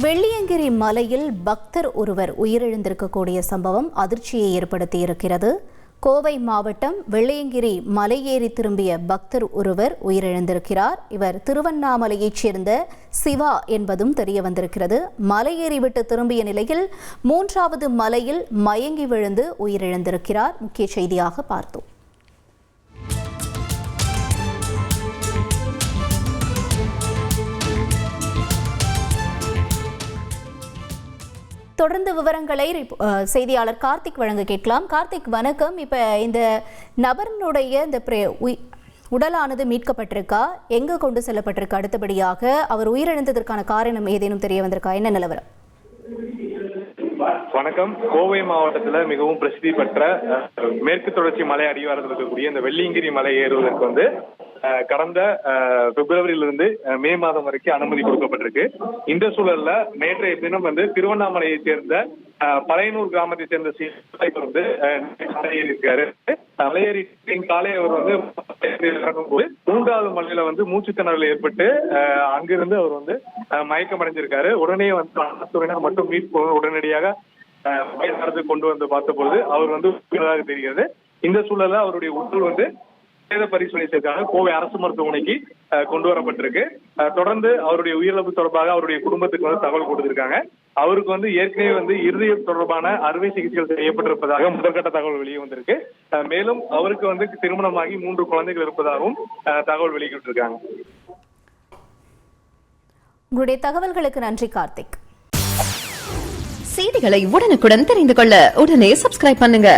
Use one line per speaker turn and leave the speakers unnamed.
வெள்ளியங்கிரி மலையில் பக்தர் ஒருவர் உயிரிழந்திருக்கக்கூடிய சம்பவம் அதிர்ச்சியை ஏற்படுத்தியிருக்கிறது. கோவை மாவட்டம் வெள்ளியங்கிரி மலையேறி திரும்பிய பக்தர் ஒருவர் உயிரிழந்திருக்கிறார். இவர் திருவண்ணாமலையைச் சேர்ந்த சிவா என்பதும் தெரிய வந்திருக்கிறது. மலையேறிவிட்டு திரும்பிய நிலையில் 3வது மலையில் மயங்கி விழுந்து உயிரிழந்திருக்கிறார். முக்கிய செய்தியாக பார்த்தோம். தொடர்ந்து விவரங்களை செய்தியாளர் கார்த்திக் வழங்க கேட்கலாம். கார்த்திக், வணக்கம். இப்ப இந்த நபர்களுடைய இந்த உடலானது மீட்கப்பட்டிருக்கா, எங்க கொண்டு செல்லப்பட்டிருக்கா? அடுத்தபடியாக அவர் உயிரிழந்ததற்கான காரணம் ஏதேனும் தெரிய வந்திருக்கா? என்ன நிலவரம்?
வணக்கம். கோவை மாவட்டத்தில் மிகவும் பிரசித்தி பெற்ற மேற்கு தொடர்ச்சி மலை அடிவாரத்தில் இருக்கக்கூடிய இந்த வெள்ளியங்கிரி மலை ஏறுவதற்கு கடந்த பிப்ரவரியிலிருந்து மே மாதம் வரைக்கும் அனுமதி கொடுக்கப்பட்டிருக்கு. இந்த சூழல்ல நேற்றைய தினம் திருவண்ணாமலையை சேர்ந்த பழையனூர் கிராமத்தை சேர்ந்த மலையேறி இருக்காரு. மலையேறி காலை அவர் இறங்கும்போது 3வது மலையில மூச்சு திணறல் ஏற்பட்டு அங்கிருந்து அவர் மயக்கம் அடைஞ்சிருக்காரு. உடனே வனத்துறையினர் மட்டும் மீட்பு உடனடியாக கொண்டு பார்த்த பொழுது அவர் தெரிகிறது. இந்த சூழல்ல அவருடைய உடல் சேத பரிசோதனைக்காக கோவை அரசு மருத்துவமனைக்கு கொண்டு வரப்பட்டிருக்கு. தொடர்ந்து அவருடைய உயிரிழப்பு தொடர்பாக அவருடைய குடும்பத்துக்கு தகவல் கொடுத்திருக்காங்க. அவருக்கு ஏற்கனவே இருதயம் தொடர்பான அறுவை சிகிச்சைகள் செய்யப்பட்டிருப்பதாக முதற்கட்ட தகவல் வெளியே வந்திருக்கு. மேலும் அவருக்கு திருமணமாகி 3 குழந்தைகள் இருப்பதாகவும் தகவல் வெளியிட்டிருக்காங்க.
உங்களுடைய தகவல்களுக்கு நன்றி கார்த்திக்.
செய்திகளை உடனுக்குடன் தெரிந்து கொள்ள உடனே சப்ஸ்கிரைப் பண்ணுங்க.